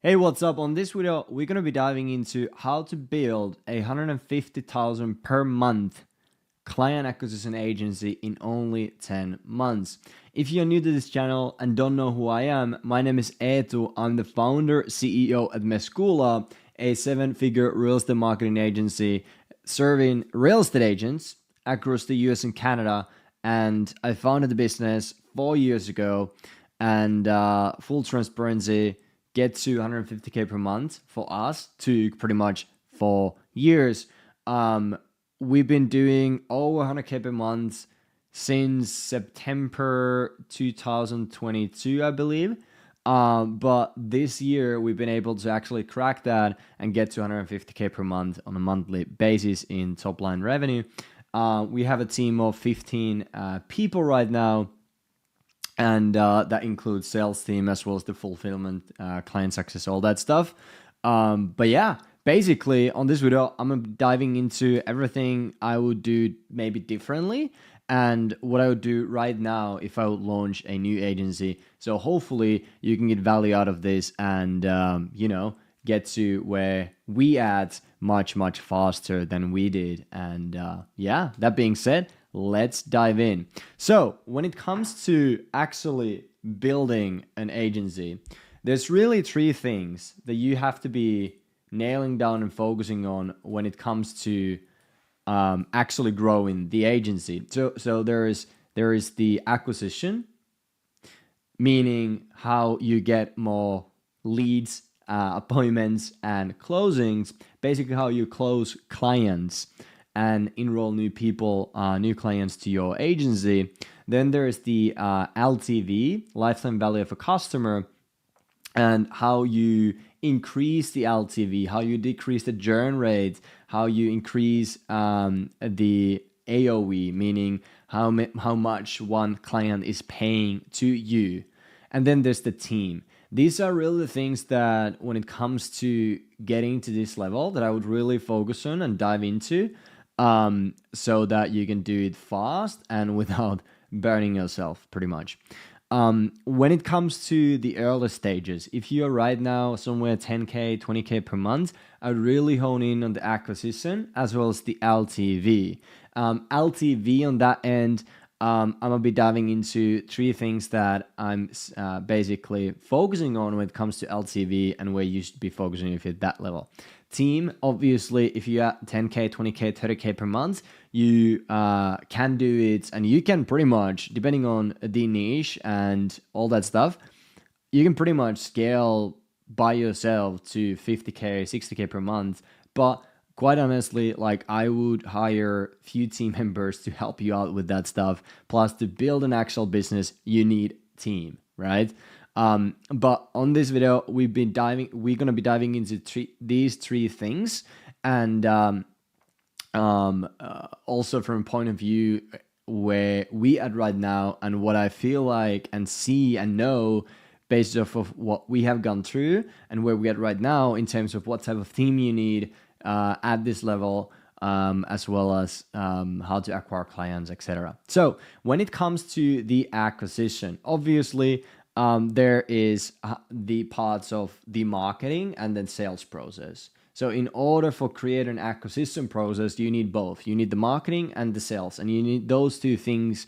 Hey, what's up? On this video, we're going to be diving into how to build a 150,000 per month client acquisition agency in only 10 months. If you're new to this channel and don't know who I am, my name is Eetu. I'm the founder, CEO at Meskula, a 7-figure real estate marketing agency serving real estate agents across the US and Canada. And I founded the business 4 years ago. And full transparency, get to 150K per month for us took pretty much 4 years. We've been doing over 100K per month since September 2022, I believe. But this year we've been able to actually crack that and get to 150K per month on a monthly basis in top line revenue. We have a team of 15 people right now. And that includes sales team as well as the fulfillment, client success, all that stuff. But yeah, basically on this video, I'm diving into everything I would do maybe differently and what I would do right now if I would launch a new agency. So hopefully you can get value out of this and, get to where we at much faster than we did. And yeah, that being said, let's dive in. So when it comes to actually building an agency, there's really 3 things that you have to be nailing down and focusing on when it comes to actually growing the agency. So there is the acquisition, meaning how you get more leads, appointments and closings, basically how you close clients and enroll new people, new clients to your agency. Then there's the LTV, lifetime value of a customer, and how you increase the LTV, how you decrease the churn rate, how you increase the AOV, meaning how much one client is paying to you. And then there's the team. These are really the things that when it comes to getting to this level that I would really focus on and dive into, so that you can do it fast and without burning yourself pretty much. When it comes to the early stages, if you're right now somewhere 10K, 20K per month, I would really hone in on the acquisition as well as the LTV. LTV on that end, I'm gonna be diving into 3 things that I'm basically focusing on when it comes to LTV and where you should be focusing if you're at that level. Team, obviously, if you're at 10K, 20K, 30K per month, you can do it, and you can pretty much, depending on the niche and all that stuff, you can pretty much scale by yourself to 50K, 60K per month. But quite honestly, like, I would hire few team members to help you out with that stuff. Plus, to build an actual business, you need team, right? But on this video, we're gonna be diving into these 3 things, and also from a point of view where we at right now and what I feel like and see and know based off of what we have gone through and where we at right now in terms of what type of team you need at this level, as well as how to acquire clients, etc. So when it comes to the acquisition, obviously there is the parts of the marketing and then sales process. So in order for create an acquisition process, you need both. You need the marketing and the sales, and you need those 2 things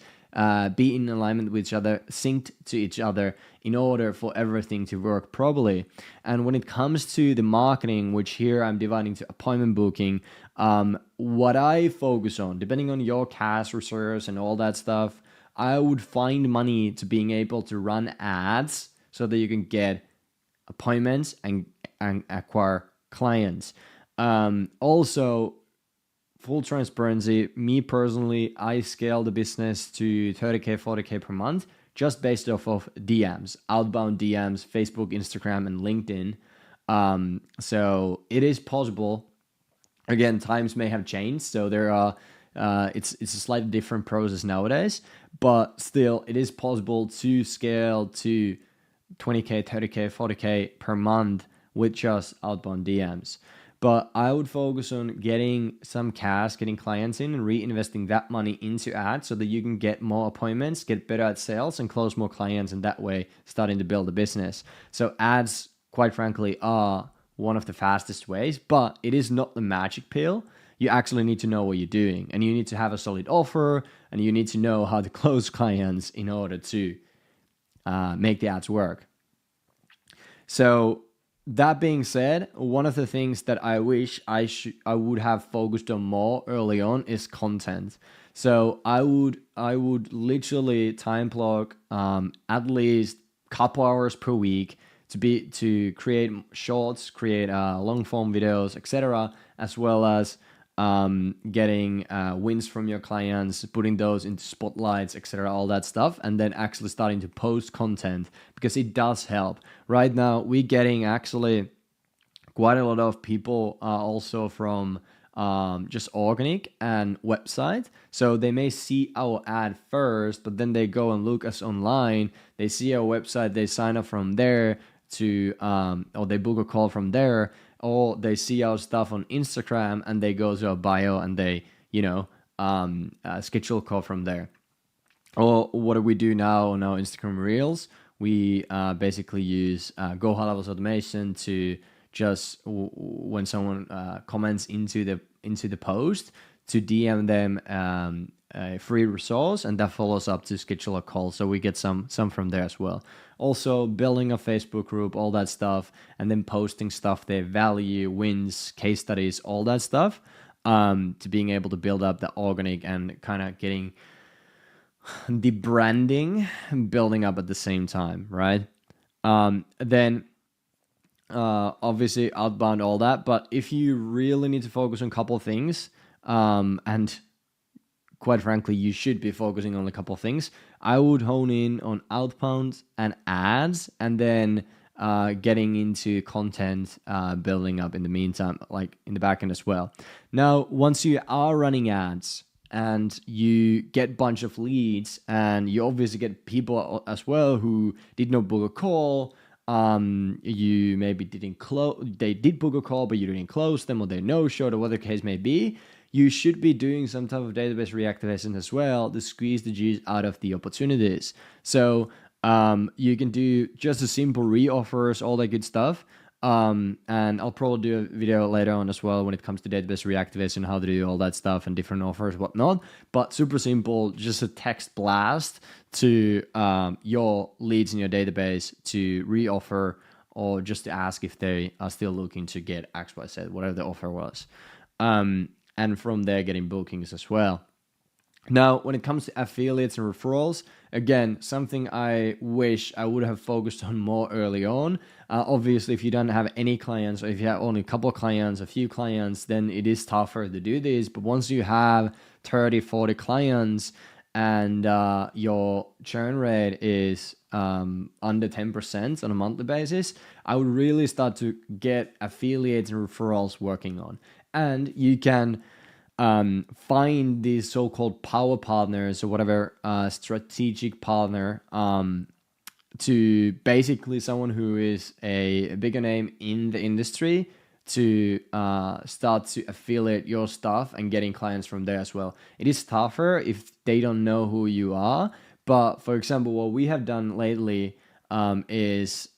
be in alignment with each other, synced to each other in order for everything to work properly. And when it comes to the marketing, which here I'm dividing to appointment booking, what I focus on, depending on your cash reserves and all that stuff, I would find money to being able to run ads so that you can get appointments and acquire clients. Also, full transparency, me personally, I scale the business to 30K, 40K per month just based off of DMs, outbound DMs, Facebook, Instagram, and LinkedIn. So it is possible. Again, times may have changed, so there are it's a slightly different process nowadays, but still it is possible to scale to 20K, 30K, 40K per month with just outbound DMs. But I would focus on getting some cash, getting clients in and reinvesting that money into ads so that you can get more appointments, get better at sales and close more clients, and that way starting to build a business. So ads quite frankly, are one of the fastest ways, but it is not the magic pill. You actually need to know what you're doing, and you need to have a solid offer, and you need to know how to close clients in order to make the ads work. So that being said, one of the things that I wish I would have focused on more early on is content. So I would literally time block at least couple hours per week to create shorts, create long form videos, etc., as well as getting wins from your clients, putting those into spotlights, etc., all that stuff, and then actually starting to post content, because it does help. Right now, we're getting actually quite a lot of people also from just organic and website. So they may see our ad first, but then they go and look us online. They see our website, they sign up from there to, or they book a call from there, or they see our stuff on Instagram and they go to our bio and they, schedule a call from there. Or what do we do now on our Instagram Reels? We basically use Go High Levels automation to just when someone comments into the post, to DM them a free resource, and that follows up to schedule a call. So we get some from there as well. Also building a Facebook group, all that stuff, and then posting stuff they value, wins, case studies, all that stuff, to being able to build up the organic and kind of getting the branding building up at the same time, right? Then obviously outbound, all that. But if you really need to focus on a couple of things, and quite frankly, you should be focusing on a couple of things, I would hone in on outbound and ads, and then getting into content building up in the meantime, like in the back end as well. Now, once you are running ads and you get a bunch of leads, and you obviously get people as well who did not book a call, you maybe didn't close, they did book a call, but you didn't close them, or they no-showed, or whatever the case may be, you should be doing some type of database reactivation as well to squeeze the juice out of the opportunities. So you can do just a simple re-offers, all that good stuff. And I'll probably do a video later on as well when it comes to database reactivation, how to do all that stuff and different offers, whatnot. But super simple, just a text blast to your leads in your database to re-offer, or just to ask if they are still looking to get XYZ, whatever the offer was. And from there getting bookings as well. Now, when it comes to affiliates and referrals, again, something I wish I would have focused on more early on. Obviously, if you don't have any clients, or if you have only a couple of clients, a few clients, then it is tougher to do this. But once you have 30, 40 clients and your churn rate is under 10% on a monthly basis, I would really start to get affiliates and referrals working on. And you can find these so-called power partners, or whatever, strategic partner, to basically someone who is a bigger name in the industry, to start to affiliate your stuff and getting clients from there as well. It is tougher if they don't know who you are. But for example, what we have done lately is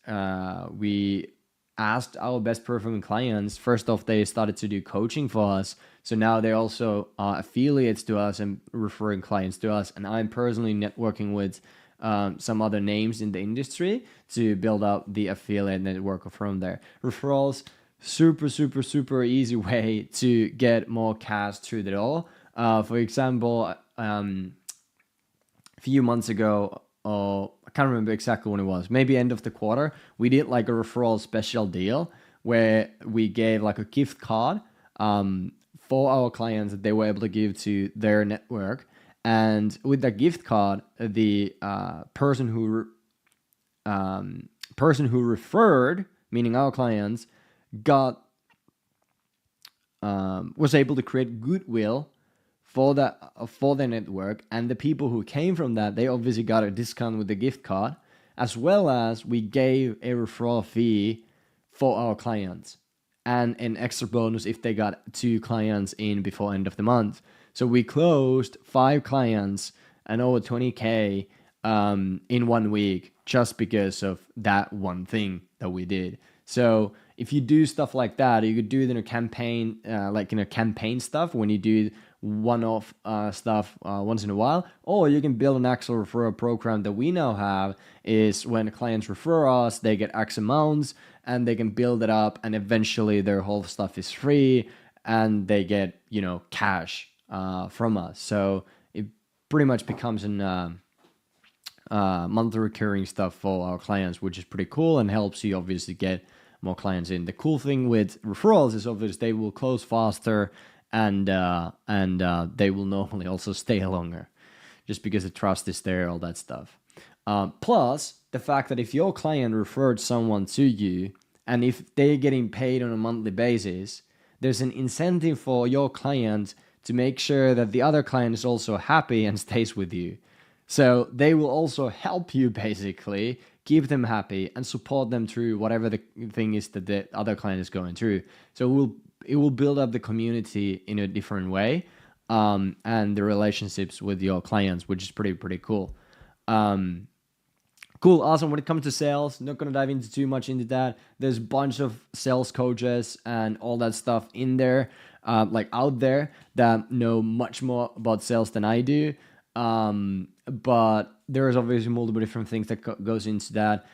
we asked our best performing clients. First off, they started to do coaching for us. So now they're also affiliates to us and referring clients to us. And I'm personally networking with some other names in the industry to build up the affiliate network from there. Referrals, super easy way to get more cash through the door. For example, a few months ago, I can't remember exactly when it was, maybe end of the quarter, we did like a referral special deal where we gave like a gift card for our clients that they were able to give to their network. And with that gift card, the person who referred, meaning our clients, got was able to create goodwill for their network, and the people who came from that, they obviously got a discount with the gift card, as well as we gave a referral fee for our clients and an extra bonus if they got 2 clients in before end of the month. So we closed 5 clients and over 20K in 1 week just because of that one thing that we did. So if you do stuff like that, you could do it in a campaign, like in a campaign stuff when you do one-off stuff once in a while, or you can build an actual referral program that we now have. Is when clients refer us, they get X amounts and they can build it up, and eventually their whole stuff is free and they get, cash from us. So it pretty much becomes an monthly recurring stuff for our clients, which is pretty cool and helps you obviously get more clients in. The cool thing with referrals is obviously they will close faster, and they will normally also stay longer, just because the trust is there, all that stuff. Plus, the fact that if your client referred someone to you, and if they're getting paid on a monthly basis, there's an incentive for your client to make sure that the other client is also happy and stays with you. So they will also help you basically keep them happy and support them through whatever the thing is that the other client is going through. So it will build up the community in a different way, and the relationships with your clients, which is pretty cool. Cool, awesome. When it comes to sales, not going to dive into too much into that. There's a bunch of sales coaches and all that stuff in there, like out there, that know much more about sales than I do. But there is obviously multiple different things that goes into that.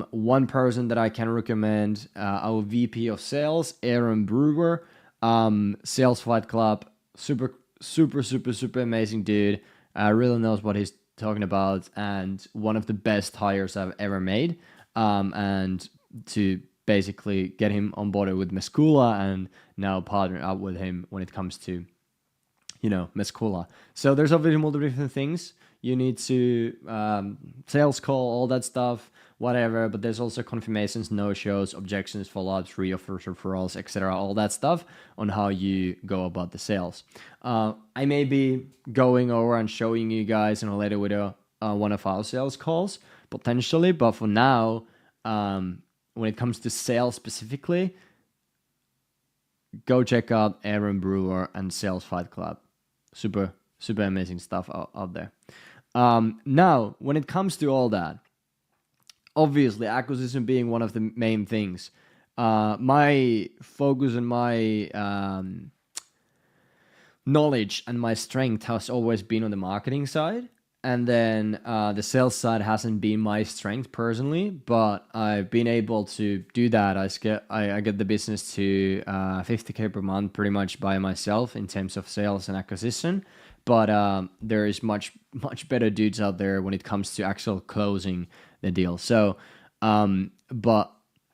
One person that I can recommend, our VP of sales, Aaron Brewer, Sales Fight Club, super amazing dude. Really knows what he's talking about, and one of the best hires I've ever made. And to basically get him on board with Mescula and now partner up with him when it comes to, Mescula. So there's obviously multiple different things. You need to sales call, all that stuff, whatever. But there's also confirmations, no-shows, objections, follow-ups, reoffers, referrals, etc. All that stuff on how you go about the sales. I may be going over and showing you guys in a later video one of our sales calls, potentially. But for now, when it comes to sales specifically, go check out Aaron Brewer and Sales Fight Club. Super amazing stuff out there. Now, when it comes to all that, obviously acquisition being one of the main things, my focus and my knowledge and my strength has always been on the marketing side. And then the sales side hasn't been my strength personally, but I've been able to do that. I get the business to 50K per month pretty much by myself in terms of sales and acquisition. But there is much better dudes out there when it comes to actual closing the deal. So, but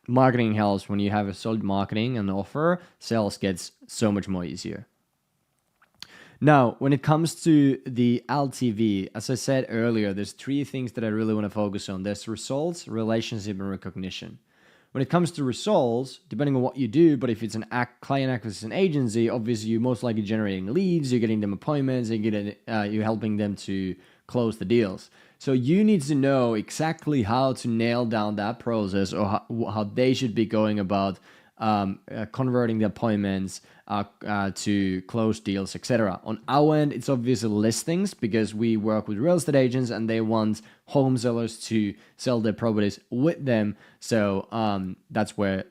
marketing helps. When you have a solid marketing and offer, sales gets so much more easier. Now, when it comes to the LTV, as I said earlier, there's three things that I really want to focus on. There's results, relationship, and recognition. When it comes to results, depending on what you do, but if it's an client acquisition agency, obviously you're most likely generating leads, you're getting them appointments, you're helping them to close the deals. So you need to know exactly how to nail down that process, or how they should be going about converting the appointments to close deals, etc. On our end, it's obviously listings, because we work with real estate agents and they want home sellers to sell their properties with them. So that's why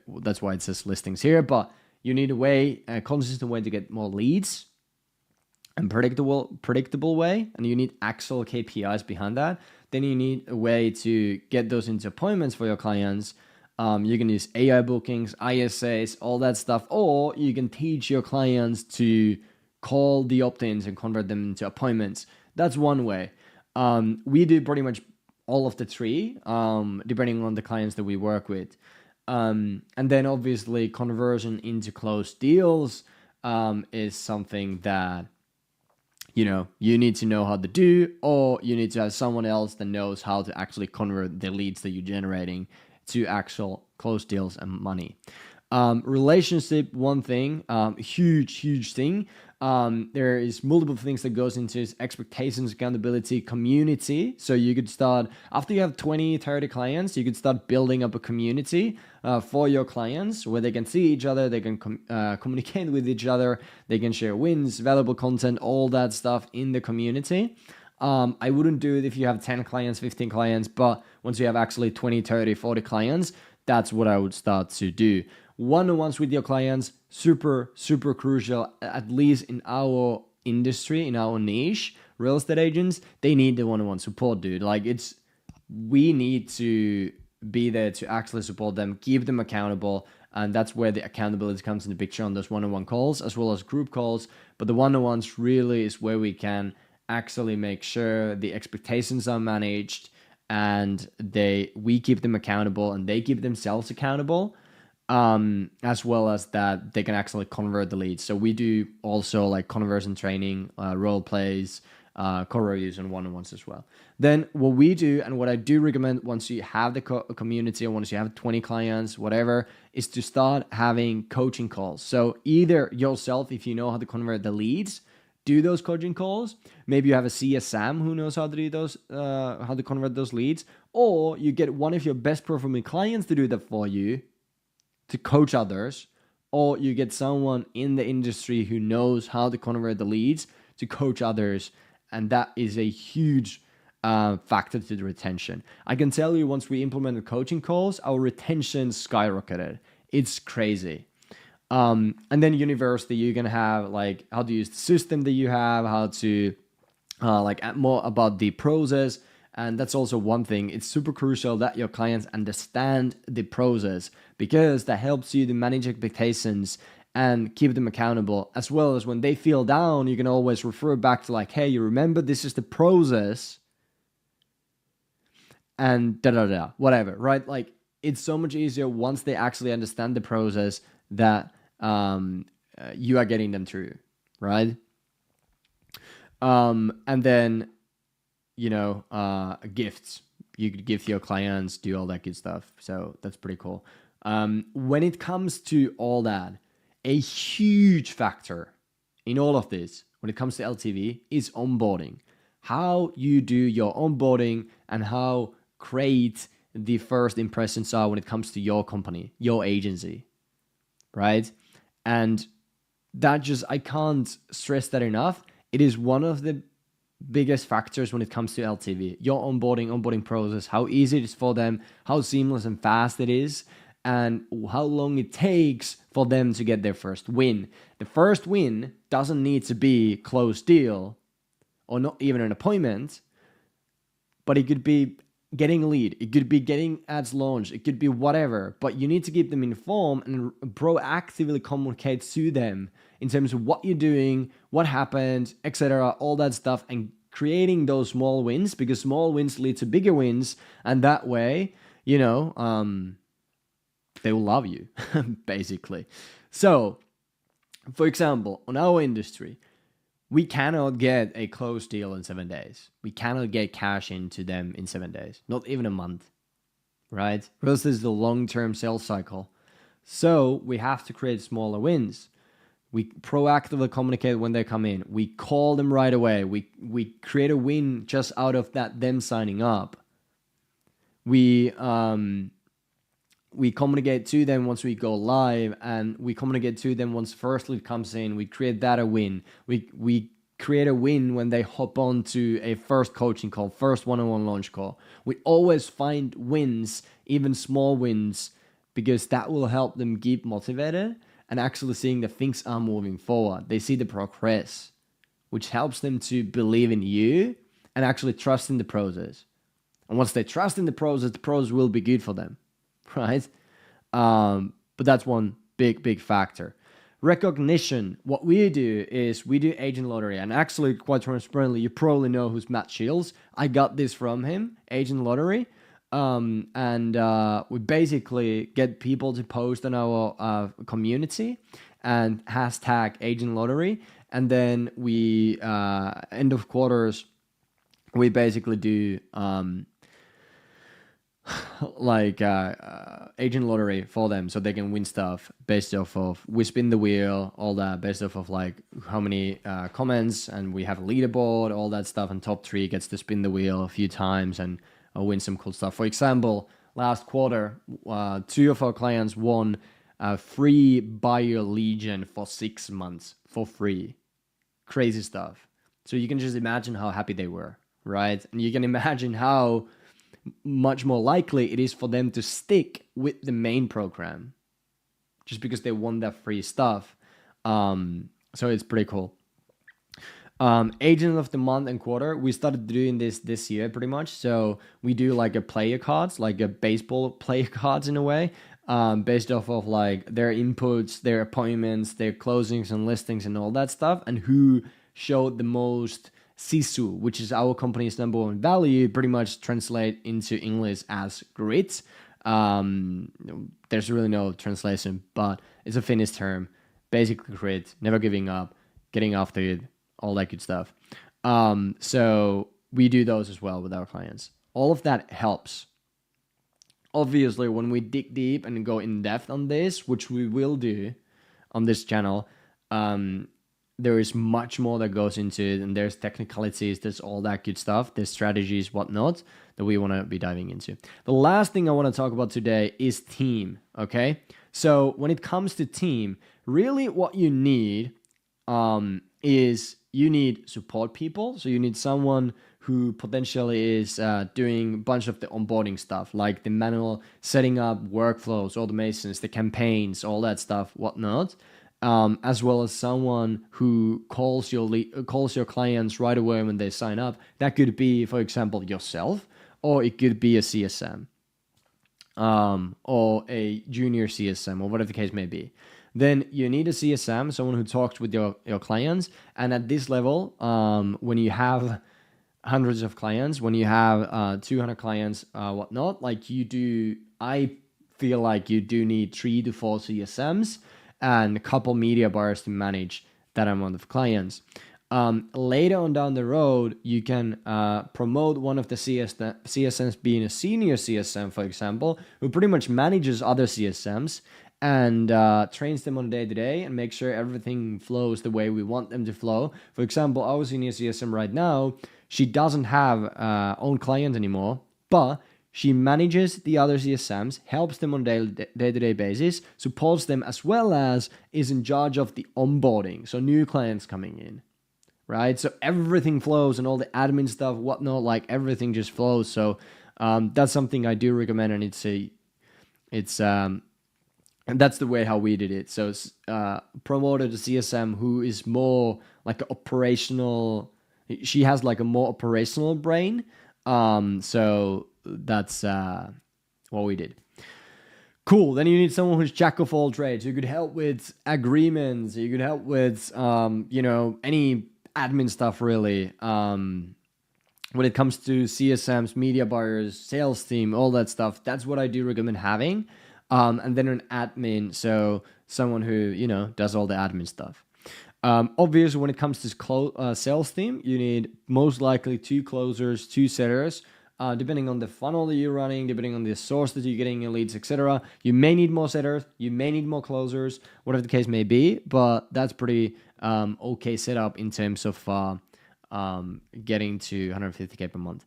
it says listings here. But you need a consistent way to get more leads, and predictable way, and you need actual KPIs behind that. Then you need a way to get those into appointments for your clients. You can use AI bookings, ISAs, all that stuff, or you can teach your clients to call the opt-ins and convert them into appointments. That's one way. We do pretty much all of the three, depending on the clients that we work with. And then obviously conversion into closed deals is something that you need to know how to do, or you need to have someone else that knows how to actually convert the leads that you're generating to actual close deals and money. Relationship, one thing, huge thing. There is multiple things that goes into expectations, accountability, community. So you could start, after you have 20, 30 clients, you could start building up a community for your clients where they can see each other, they can communicate with each other, they can share wins, valuable content, all that stuff in the community. I wouldn't do it if you have 10 clients, 15 clients, but once you have actually 20, 30, 40 clients, that's what I would start to do. One-on-ones with your clients, super, super crucial, at least in our industry, in our niche. Real estate agents, they need the one-on-one support, dude. Like, we need to be there to actually support them, keep them accountable, and that's where the accountability comes in the picture on those one-on-one calls as well as group calls. But the one-on-ones really is where we can actually make sure the expectations are managed, and we keep them accountable and they keep themselves accountable, as well as that they can actually convert the leads. So we do also like conversion training, role plays, core reviews, and one-on-ones as well. Then what we do, and what I do recommend once you have the community, or once you have 20 clients, whatever, is to start having coaching calls. So either yourself, if you know how to convert the leads, do those coaching calls. Maybe you have a CSM who knows how to do those, how to convert those leads, or you get one of your best performing clients to do that for you, to coach others, or you get someone in the industry who knows how to convert the leads to coach others, and that is a huge factor to the retention. I can tell you, once we implemented coaching calls, our retention skyrocketed. It's crazy. And then university, you're gonna have like how to use the system that you have, how to like more about the process. And that's also one thing. It's super crucial that your clients understand the process, because that helps you to manage expectations and keep them accountable, as well as when they feel down, you can always refer back to like, hey, you remember this is the process, and whatever, right? Like, it's so much easier once they actually understand the process that you are getting them through, right? And then, gifts. You could give your clients, do all that good stuff. So that's pretty cool. When it comes to all that, a huge factor in all of this, when it comes to LTV, is onboarding. How you do your onboarding and how great the first impressions are when it comes to your company, your agency, right? And that I can't stress that enough. It is one of the biggest factors when it comes to LTV. Your onboarding process, how easy it is for them, how seamless and fast it is, and how long it takes for them to get their first win. The first win doesn't need to be closed deal or not even an appointment, but it could be getting a lead, it could be getting ads launched, it could be whatever, but you need to keep them informed and proactively communicate to them in terms of what you're doing, what happened, etc., all that stuff, and creating those small wins, because small wins lead to bigger wins, and that way, they will love you, basically. So, for example, on our industry, we cannot get a closed deal in 7 days. We cannot get cash into them in 7 days, not even a month, right? Because this is the long-term sales cycle. So we have to create smaller wins. We proactively communicate when they come in. We call them right away. We create a win just out of them signing up. We communicate to them once we go live, and we communicate to them once first lead comes in. We create that a win. We create a win when they hop on to a first coaching call, first one-on-one launch call. We always find wins, even small wins, because that will help them keep motivated and actually seeing that things are moving forward. They see the progress, which helps them to believe in you and actually trust in the process. And once they trust in the process will be good for them, right? But that's one big factor. Recognition. What we do is we do agent lottery, and actually, quite transparently, you probably know who's Matt Shields. I got this from him, agent lottery. And we basically get people to post on our community and hashtag agent lottery, and then we end of quarters we basically do agent lottery for them, so they can win stuff based off of, we spin the wheel, all that, based off of like how many comments, and we have a leaderboard, all that stuff, and top 3 gets to spin the wheel a few times and win some cool stuff. For example, last quarter, 2 of our clients won a free buyer legion for 6 months for free. Crazy stuff. So you can just imagine how happy they were, right? And you can imagine how much more likely it is for them to stick with the main program just because they want that free stuff. So it's pretty cool. Agent of the month and quarter, we started doing this year pretty much. So we do like a player cards, like a baseball player cards in a way, based off of like their inputs, their appointments, their closings and listings and all that stuff, and who showed the most sisu, which is our company's number one value, pretty much translate into English as grit. There's really no translation, but it's a Finnish term. Basically grit, never giving up, getting after it, all that good stuff. So we do those as well with our clients. All of that helps. Obviously, when we dig deep and go in depth on this, which we will do on this channel, there is much more that goes into it, and there's technicalities, there's all that good stuff, there's strategies, whatnot, that we want to be diving into. The last thing I want to talk about today is team, okay? So when it comes to team, really what you need is you need support people. So you need someone who potentially is doing a bunch of the onboarding stuff, like the manual setting up workflows, automations, the campaigns, all that stuff, whatnot. As well as someone who calls your clients right away when they sign up. That could be, for example, yourself, or it could be a CSM, or a junior CSM, or whatever the case may be. Then you need a CSM, someone who talks with your clients. And at this level, when you have hundreds of clients, when you have 200 clients, whatnot, like you do, I feel like you do need 3 to 4 CSMs and a couple media buyers to manage that amount of clients. Later on down the road, you can promote one of the CSMs being a senior CSM, for example, who pretty much manages other CSMs and trains them on a day-to-day and make sure everything flows the way we want them to flow. For example, our senior CSM right now, she doesn't have own client anymore, but she manages the other CSMs, helps them on a day-to-day basis, supports them, as well as is in charge of the onboarding, so new clients coming in, right? So everything flows and all the admin stuff, whatnot, like everything just flows. So that's something I do recommend, and and that's the way how we did it. So promoted a CSM who is more like an operational. She has like a more operational brain. So that's what we did. Cool. Then you need someone who's jack of all trades, who could help with agreements. You could help with, any admin stuff really. When it comes to CSMs, media buyers, sales team, all that stuff, that's what I do recommend having. And then an admin, so someone who, does all the admin stuff. Obviously, when it comes to sales team, you need most likely 2 closers, 2 setters, depending on the funnel that you're running, depending on the source that you're getting your leads, etc. You may need more setters, you may need more closers, whatever the case may be, but that's pretty okay setup in terms of getting to 150K per month.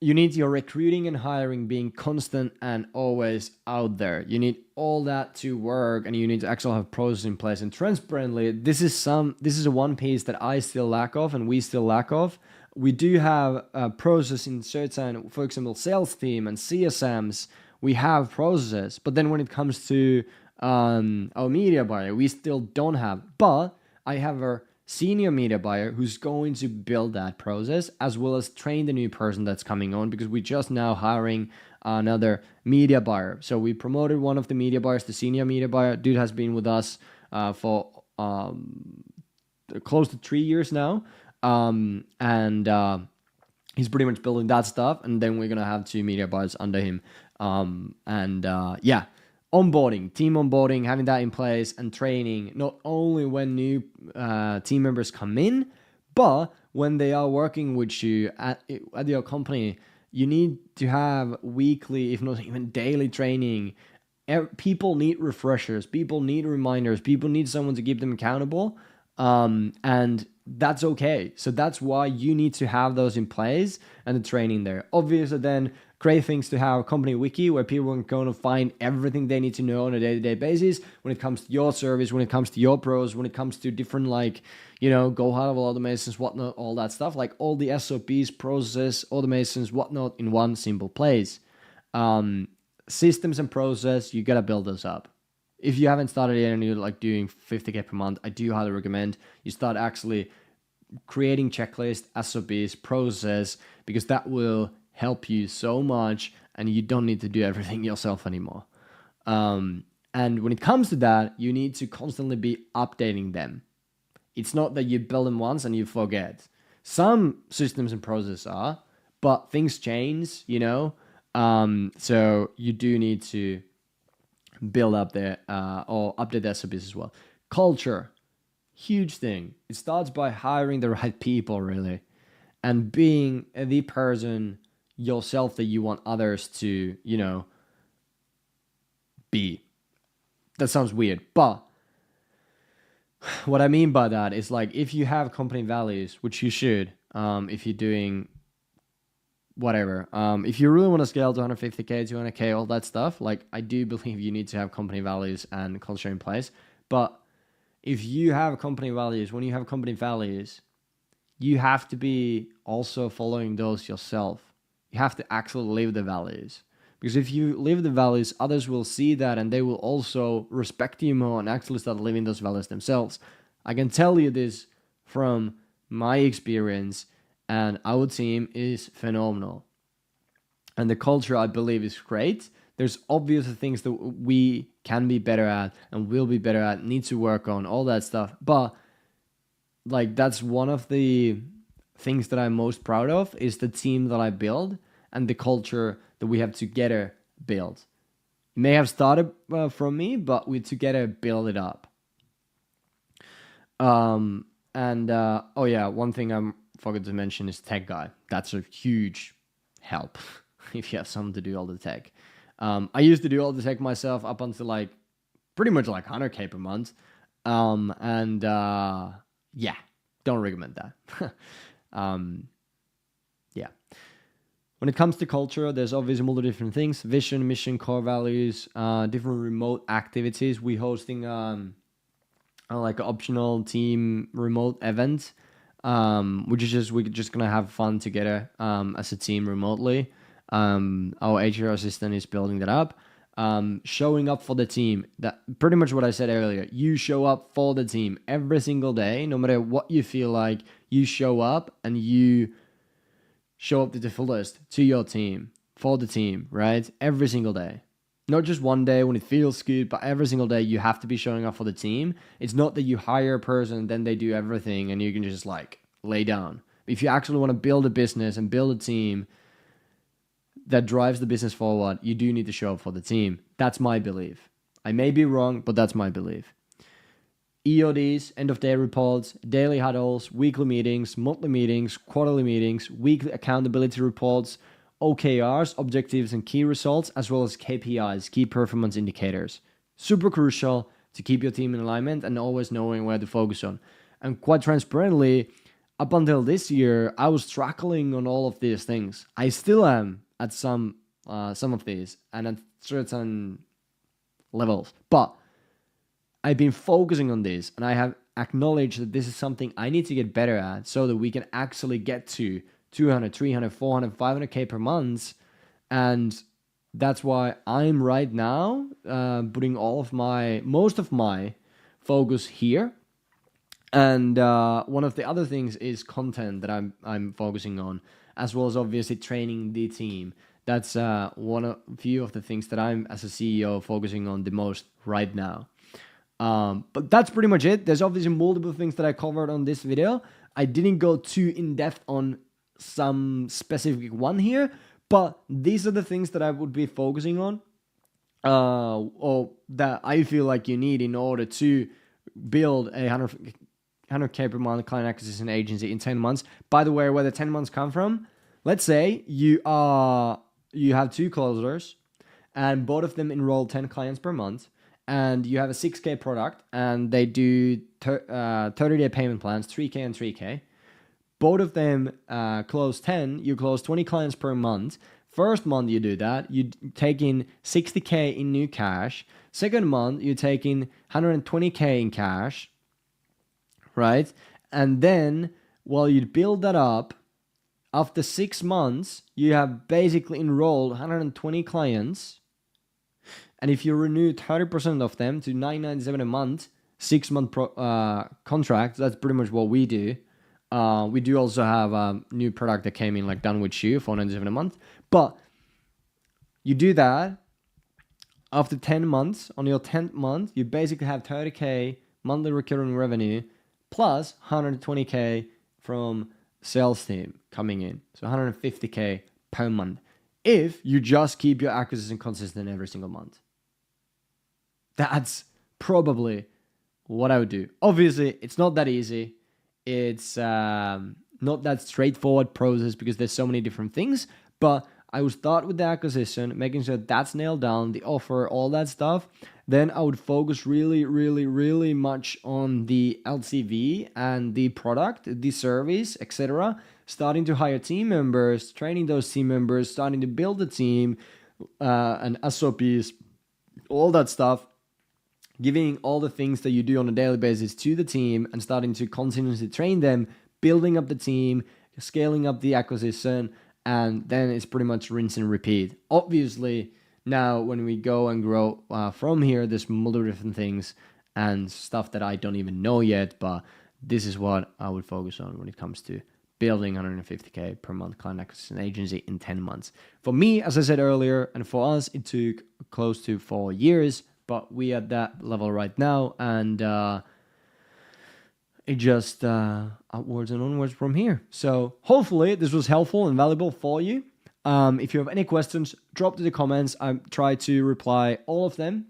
You need your recruiting and hiring being constant and always out there. You need all that to work, and you need to actually have process in place. And transparently, this is a one piece that I still lack of, and we still lack of. We do have a process in certain, for example, sales team and CSMs. We have processes, but then when it comes to our media buyer, we still don't have. But I have a senior media buyer who's going to build that process, as well as train the new person that's coming on, because we're just now hiring another media buyer. So we promoted one of the media buyers to senior media buyer. Dude has been with us for close to 3 years now. And he's pretty much building that stuff. And then we're going to have 2 media buyers under him. Onboarding, team onboarding, having that in place, and training, not only when new team members come in, but when they are working with you at your company. You need to have weekly, if not even daily training. People need refreshers, people need reminders, people need someone to keep them accountable, and that's okay. So that's why you need to have those in place and the training there. Obviously, then Great things to have a company wiki where people are going to find everything they need to know on a day-to-day basis when it comes to your service, when it comes to your pros, when it comes to different go high level automations, whatnot, all that stuff, like all the SOPs, process, automations, whatnot in one simple place. Systems and process, you gotta build those up. If you haven't started yet and you're like doing 50K per month, I do highly recommend you start actually creating checklist, SOPs, process, because that will help you so much and you don't need to do everything yourself anymore. And when it comes to that, you need to constantly be updating them. It's not that you build them once and you forget. Some systems and processes are, but things change, so you do need to build up there or update the SOPs as well. Culture, huge thing. It starts by hiring the right people, really, and being the person yourself that you want others to, be. That sounds weird, but what I mean by that is like if you have company values, which you should, if you're doing whatever, if you really want to scale to 150K, 200K, all that stuff, like I do believe you need to have company values and culture in place. But if you have company values, when you have company values, you have to be also following those yourself. You have to actually live the values. Because if you live the values, others will see that and they will also respect you more and actually start living those values themselves. I can tell you this from my experience, and our team is phenomenal. And the culture, I believe, is great. There's obvious things that we can be better at and will be better at, need to work on, all that stuff. But like that's one of the things that I'm most proud of is the team that I build and the culture that we have together built. It may have started from me, but we together build it up. One thing I forgot to mention is tech guy. That's a huge help if you have someone to do all the tech. I used to do all the tech myself up until like pretty much like 100K per month. Don't recommend that. When it comes to culture, there's obviously multiple different things: vision, mission, core values, different remote activities. We're hosting like an optional team remote event, which is we're just gonna have fun together as a team remotely. Our HR assistant is building that up. Showing up for the team. That pretty much what I said earlier. You show up for the team every single day, no matter what you feel like. You show up and you show up to the fullest to your team, for the team, right? Every single day. Not just one day when it feels good, but every single day you have to be showing up for the team. It's not that you hire a person, then they do everything and you can just like lay down. If you actually want to build a business and build a team that drives the business forward, you do need to show up for the team. That's my belief. I may be wrong, but that's my belief. EODs, end of day reports, daily huddles, weekly meetings, monthly meetings, quarterly meetings, weekly accountability reports, OKRs, objectives and key results, as well as KPIs, key performance indicators. Super crucial to keep your team in alignment and always knowing where to focus on. And quite transparently, up until this year, I was struggling on all of these things. I still am at some of these and at certain levels. But I've been focusing on this and I have acknowledged that this is something I need to get better at so that we can actually get to 200, 300, 400, 500K per month. And that's why I'm right now putting most of my focus here. And one of the other things is content that I'm focusing on, as well as obviously training the team. That's few of the things that I'm as a CEO focusing on the most right now. But that's pretty much it. There's obviously multiple things that I covered on this video. I didn't go too in depth on some specific one here, but these are the things that I would be focusing on, or that I feel like you need in order to build a 100K per month client acquisition agency in 10 months. By the way, where the 10 months come from, let's say you have two closers and both of them enroll 10 clients per month, and you have a 6K product and they do 30-day payment plans, 3K and 3K. Both of them close 10, you close 20 clients per month. First month you do that, you take in 60K in new cash. Second month, you take in 120K in cash, right? And then while you build that up, after 6 months, you have basically enrolled 120 clients. And if you renew 30% of them to $997 a month, 6-month contract, that's pretty much what we do. We do also have a new product that came in, like Done With You, $497 a month. But you do that after 10 months. On your 10th month, you basically have 30K monthly recurring revenue plus 120K from sales team coming in. So 150K per month if you just keep your acquisition consistent every single month. That's probably what I would do. Obviously, it's not that easy. It's not that straightforward process because there's so many different things, but I would start with the acquisition, making sure that's nailed down, the offer, all that stuff. Then I would focus really, really, really much on the LTV and the product, the service, etc. Starting to hire team members, training those team members, starting to build a team and SOPs, all that stuff. Giving all the things that you do on a daily basis to the team and starting to continuously train them, building up the team, scaling up the acquisition, and then it's pretty much rinse and repeat. Obviously, now when we go and grow from here, there's multiple different things and stuff that I don't even know yet, but this is what I would focus on when it comes to building 150K per month client acquisition agency in 10 months. For me, as I said earlier, and for us, it took close to 4 years, but we at that level right now, and it just upwards and onwards from here. So hopefully this was helpful and valuable for you. If you have any questions, drop to the comments. I try to reply all of them.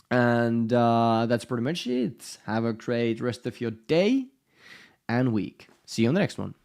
And that's pretty much it. Have a great rest of your day and week. See you on the next one.